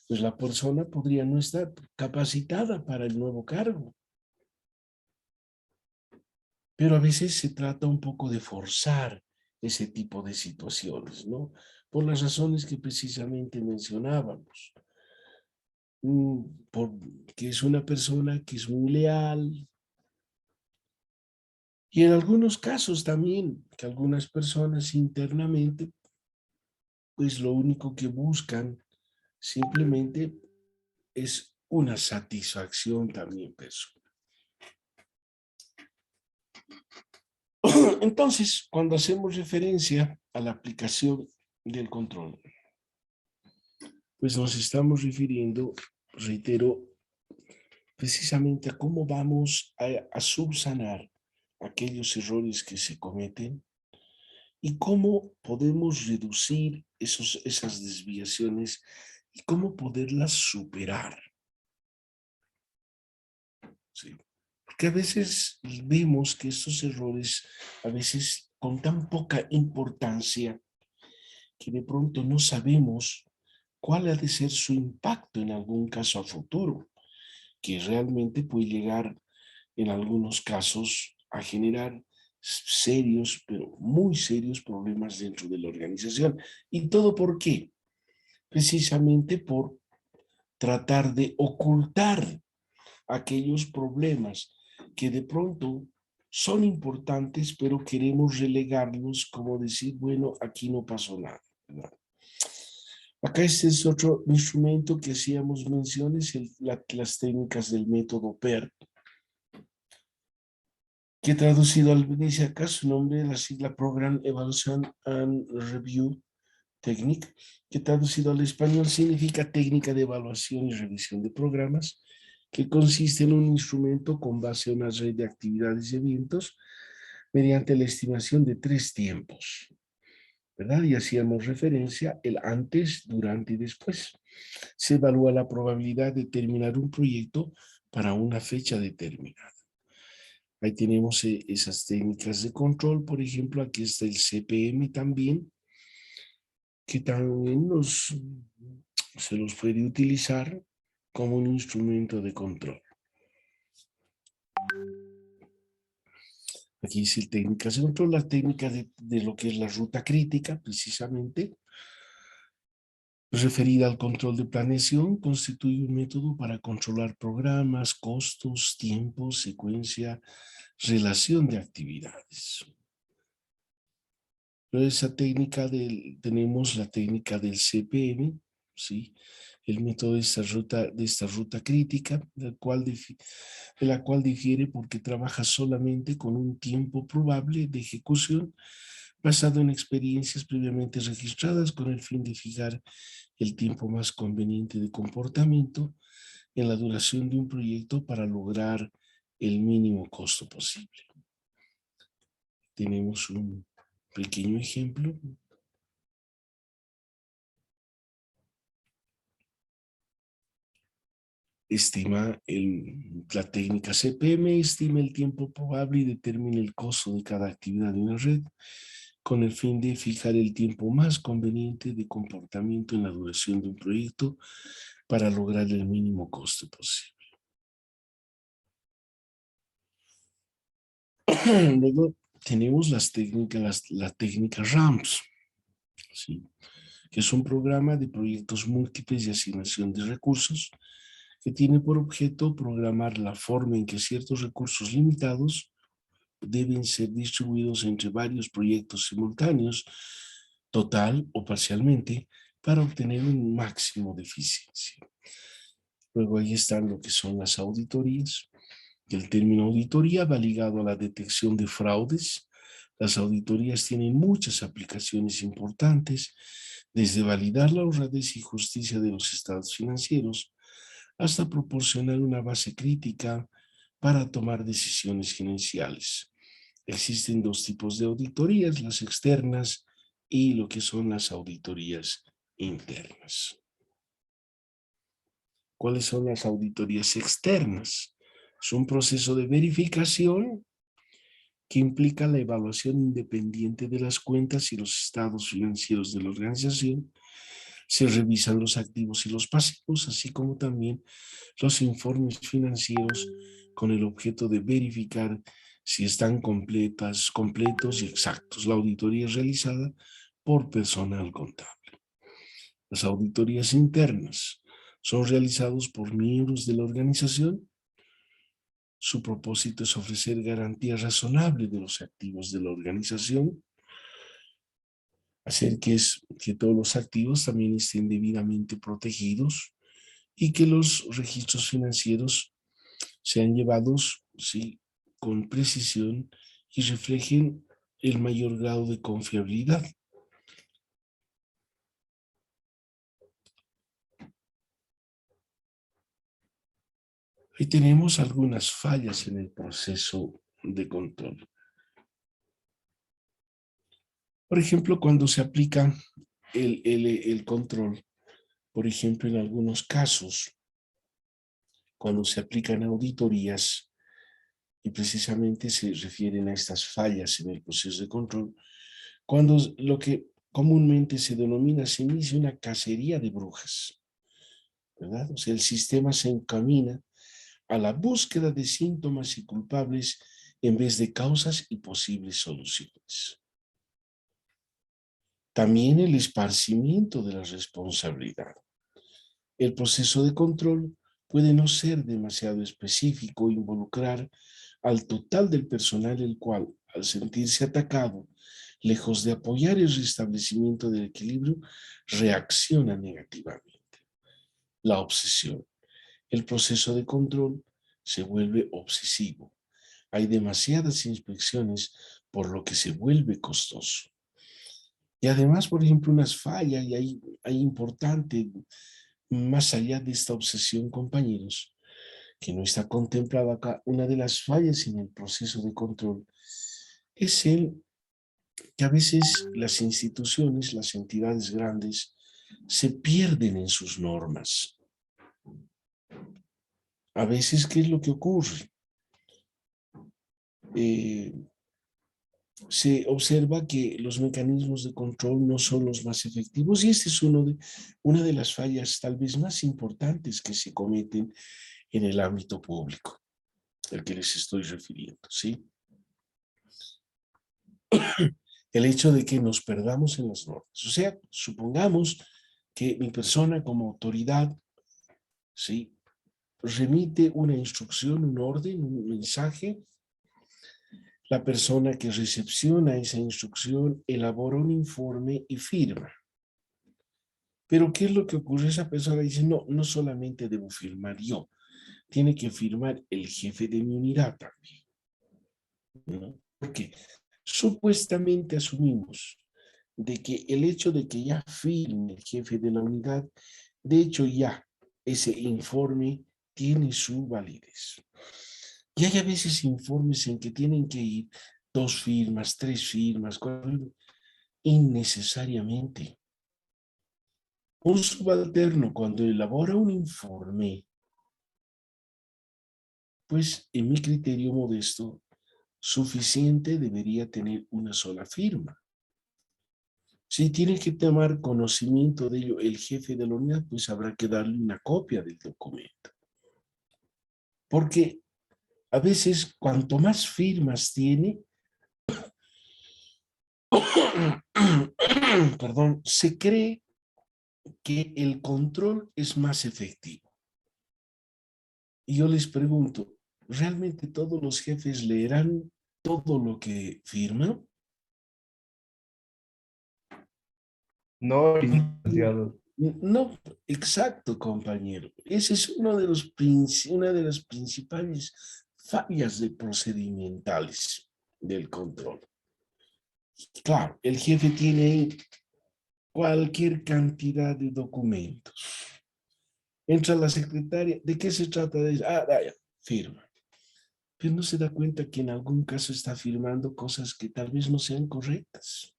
Pues la persona podría no estar capacitada para el nuevo cargo, pero a veces se trata un poco de forzar ese tipo de situaciones, ¿no? Por las razones que precisamente mencionábamos. Porque es una persona que es muy leal, y en algunos casos también, que algunas personas internamente, pues lo único que buscan simplemente es una satisfacción también personal. Entonces, cuando hacemos referencia a la aplicación del control, pues nos estamos refiriendo, reitero, precisamente a cómo vamos a subsanar aquellos errores que se cometen y cómo podemos reducir esas desviaciones y cómo poderlas superar. ¿Sí? Porque a veces vemos que estos errores, a veces con tan poca importancia, que de pronto no sabemos cuál ha de ser su impacto en algún caso a futuro, que realmente puede llegar en algunos casos a generar serios, pero muy serios problemas dentro de la organización. ¿Y todo por qué? Precisamente por tratar de ocultar aquellos problemas que de pronto son importantes, pero queremos relegarlos como decir, bueno, aquí no pasó nada, ¿verdad? Acá este es otro instrumento que hacíamos menciones, las técnicas del método PERT, que traducido al, dice acá su nombre, la sigla Program Evaluation and Review Technique, que traducido al español significa técnica de evaluación y revisión de programas, que consiste en un instrumento con base en una red de actividades y eventos mediante la estimación de 3 tiempos, ¿verdad? Y hacíamos referencia el antes, durante y después. Se evalúa la probabilidad de terminar un proyecto para una fecha determinada. Ahí tenemos esas técnicas de control, por ejemplo, aquí está el CPM también, que también se los puede utilizar como un instrumento de control. Aquí dice técnicas de control, la técnica de lo que es la ruta crítica, precisamente, referida al control de planeación, constituye un método para controlar programas, costos, tiempos, secuencia, relación de actividades. Luego de esa técnica tenemos la técnica del CPM, ¿sí? El método de esta ruta crítica, de la cual difiere porque trabaja solamente con un tiempo probable de ejecución basado en experiencias previamente registradas con el fin de fijar el tiempo más conveniente de comportamiento en la duración de un proyecto para lograr el mínimo costo posible. Tenemos un pequeño ejemplo. La técnica CPM estima el tiempo probable y determina el costo de cada actividad de una red con el fin de fijar el tiempo más conveniente de comportamiento en la duración de un proyecto para lograr el mínimo costo posible. Luego tenemos la técnica RAMPS, ¿sí? Que es un programa de proyectos múltiples de asignación de recursos que tiene por objeto programar la forma en que ciertos recursos limitados deben ser distribuidos entre varios proyectos simultáneos, total o parcialmente, para obtener un máximo de eficiencia. Luego ahí están lo que son las auditorías. El término auditoría va ligado a la detección de fraudes. Las auditorías tienen muchas aplicaciones importantes, desde validar la honradez y justicia de los estados financieros hasta proporcionar una base crítica para tomar decisiones gerenciales. Existen dos tipos de auditorías, las externas y lo que son las auditorías internas. ¿Cuáles son las auditorías externas? Es un proceso de verificación que implica la evaluación independiente de las cuentas y los estados financieros de la organización. Se revisan los activos y los pasivos, así como también los informes financieros con el objeto de verificar si están completos y exactos. La auditoría es realizada por personal contable. Las auditorías internas son realizadas por miembros de la organización. Su propósito es ofrecer garantía razonable de los activos de la organización, hacer que todos los activos también estén debidamente protegidos y que los registros financieros sean llevados, sí, con precisión y reflejen el mayor grado de confiabilidad. Ahí tenemos algunas fallas en el proceso de control. Por ejemplo, cuando se aplica el control, por ejemplo, en algunos casos, cuando se aplican auditorías, y precisamente se refieren a estas fallas en el proceso de control, cuando lo que comúnmente se denomina se inicia una cacería de brujas, ¿verdad? O sea, el sistema se encamina a la búsqueda de síntomas y culpables en vez de causas y posibles soluciones. También el esparcimiento de la responsabilidad. El proceso de control puede no ser demasiado específico e involucrar al total del personal, el cual, al sentirse atacado, lejos de apoyar el restablecimiento del equilibrio, reacciona negativamente. La obsesión. El proceso de control se vuelve obsesivo. Hay demasiadas inspecciones, por lo que se vuelve costoso. Y además, por ejemplo, unas fallas, y hay importante, más allá de esta obsesión, compañeros, que no está contemplada acá, una de las fallas en el proceso de control es el que a veces las instituciones, las entidades grandes, se pierden en sus normas. A veces, ¿qué es lo que ocurre? Se observa que los mecanismos de control no son los más efectivos y este es una de las fallas tal vez más importantes que se cometen en el ámbito público, al que les estoy refiriendo, ¿sí? El hecho de que nos perdamos en las normas. O sea, supongamos que mi persona como autoridad, ¿sí?, remite una instrucción, un orden, un mensaje, La persona que recepciona esa instrucción elabora un informe y firma. Pero ¿qué es lo que ocurre? Esa persona dice, no, no solamente debo firmar yo, tiene que firmar el jefe de mi unidad también, ¿no? Porque supuestamente asumimos de que el hecho de que ya firme el jefe de la unidad, de hecho ya ese informe tiene su validez. Y hay a veces informes en que tienen que ir 2 firmas, 3 firmas, 4, innecesariamente. Un subalterno cuando elabora un informe, pues en mi criterio modesto, suficiente debería tener una sola firma. Si tiene que tomar conocimiento de ello el jefe de la unidad, pues habrá que darle una copia del documento. Porque a veces cuanto más firmas tiene, perdón, se cree que el control es más efectivo. Y yo les pregunto, ¿realmente todos los jefes leerán todo lo que firman? No, licenciado. No, exacto, compañero. Ese es una de las principales fallas de procedimentales del control. Claro, el jefe tiene ahí cualquier cantidad de documentos. Entra la secretaria, ¿de qué se trata? Ya, firma. Pero no se da cuenta que en algún caso está firmando cosas que tal vez no sean correctas.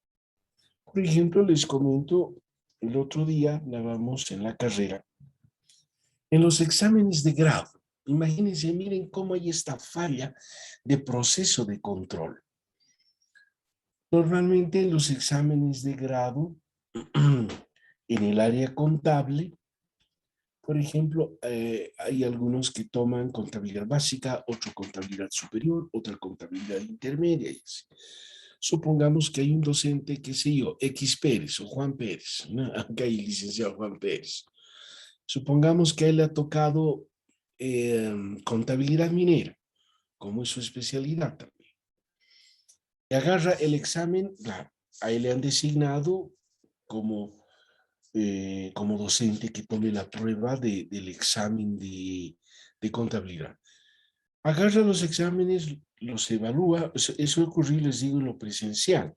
Por ejemplo, les comento, el otro día hablábamos en la carrera, en los exámenes de grado. Imagínense, miren cómo hay esta falla de proceso de control. Normalmente en los exámenes de grado, en el área contable, por ejemplo, hay algunos que toman contabilidad básica, otro contabilidad superior, otra contabilidad intermedia. Y así. Supongamos que hay un docente, qué sé yo, X Pérez o Juan Pérez, ¿no? Acá hay licenciado Juan Pérez. Supongamos que a él le ha tocado contabilidad minera, como es su especialidad también. Y agarra el examen, claro, a él le han designado como docente que tome la prueba del examen de contabilidad. Agarra los exámenes, los evalúa, eso ocurrió, les digo, en lo presencial.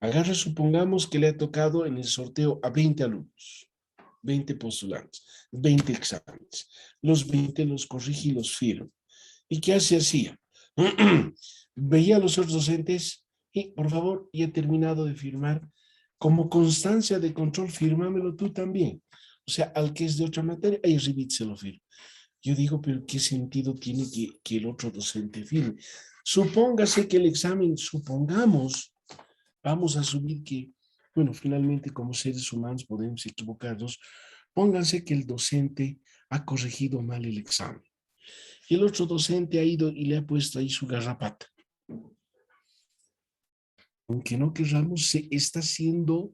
Agarra, supongamos que le ha tocado en el sorteo a 20 alumnos, 20 postulantes, 20 exámenes. Los 20 los corrige y los firma. ¿Y qué hacía? Veía a los otros docentes y, por favor, ya he terminado de firmar. Como constancia de control, fírmamelo tú también. O sea, al que es de otra materia, ahí Rivit se lo firma. Yo digo, pero ¿qué sentido tiene que el otro docente firme? Supóngase que el examen, supongamos, vamos a asumir que, bueno, finalmente como seres humanos podemos equivocarnos. Pónganse que el docente ha corregido mal el examen. Y el otro docente ha ido y le ha puesto ahí su garrapata. Aunque no queramos, se está siendo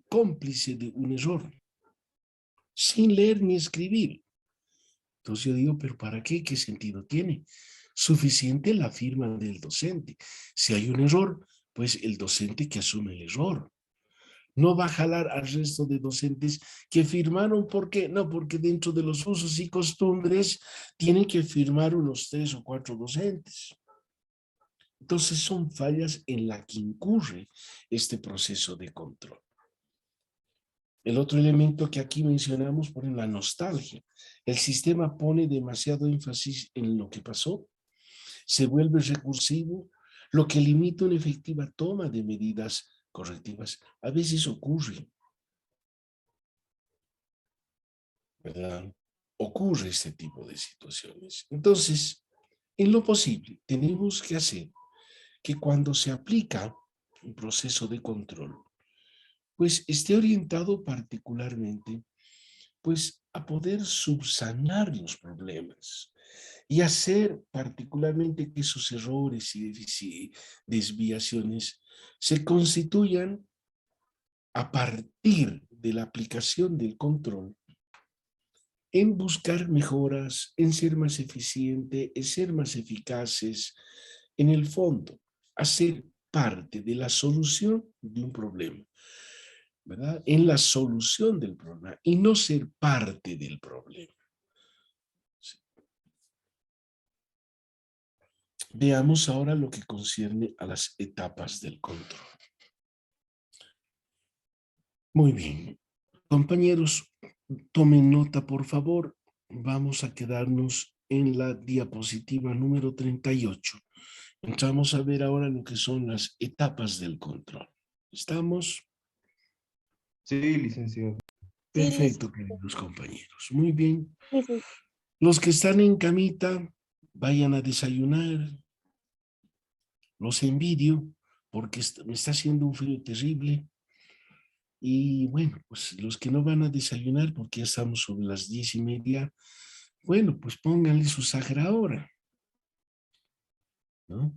cómplice de un error, sin leer ni escribir. Entonces yo digo, ¿pero para qué? ¿Qué sentido tiene? Suficiente la firma del docente. Si hay un error, pues el docente que asume el error. No va a jalar al resto de docentes que firmaron. ¿Por qué? No, porque dentro de los usos y costumbres tienen que firmar unos 3 o 4 docentes. Entonces son fallas en las que incurre este proceso de control. El otro elemento que aquí mencionamos por la nostalgia. El sistema pone demasiado énfasis en lo que pasó, se vuelve recursivo, lo que limita una efectiva toma de medidas correctivas. A veces ocurre, ¿verdad? Ocurre este tipo de situaciones. Entonces, en lo posible, tenemos que hacer que cuando se aplica un proceso de control, pues esté orientado particularmente pues a poder subsanar los problemas y hacer particularmente que esos errores y desviaciones se constituyan a partir de la aplicación del control en buscar mejoras, en ser más eficiente, en ser más eficaces en el fondo. a ser parte de la solución de un problema, ¿verdad? En la solución del problema y no ser parte del problema. Sí. Veamos ahora lo que concierne a las etapas del control. Muy bien. Compañeros, tomen nota, por favor. Vamos a quedarnos en la diapositiva número 38. Entramos a ver ahora lo que son las etapas del control. ¿Estamos? Sí, licenciado. Perfecto, queridos compañeros. Muy bien. Sí. Los que están en camita, vayan a desayunar. Los envidio porque me está haciendo un frío terrible. Y bueno, pues los que no van a desayunar porque ya estamos sobre las 10:30, bueno, pues pónganle su sagra hora, ¿no?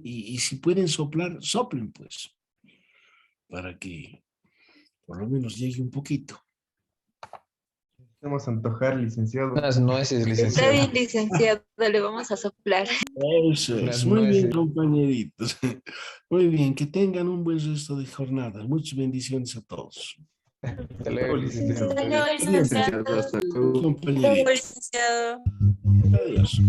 Y si pueden soplar, soplen pues, para que por lo menos llegue un poquito. Vamos a antojar, licenciado. Unas nueces, Está licenciado. bien, licenciado, le vamos a soplar. Eso Unas es, muy bien, nueces. compañeritos. Muy bien, que tengan un buen resto de jornada. Muchas bendiciones a todos. Hasta luego, licenciado. Hasta luego, licenciado. Hasta luego. Compañeritos. Licenciado. Adiós.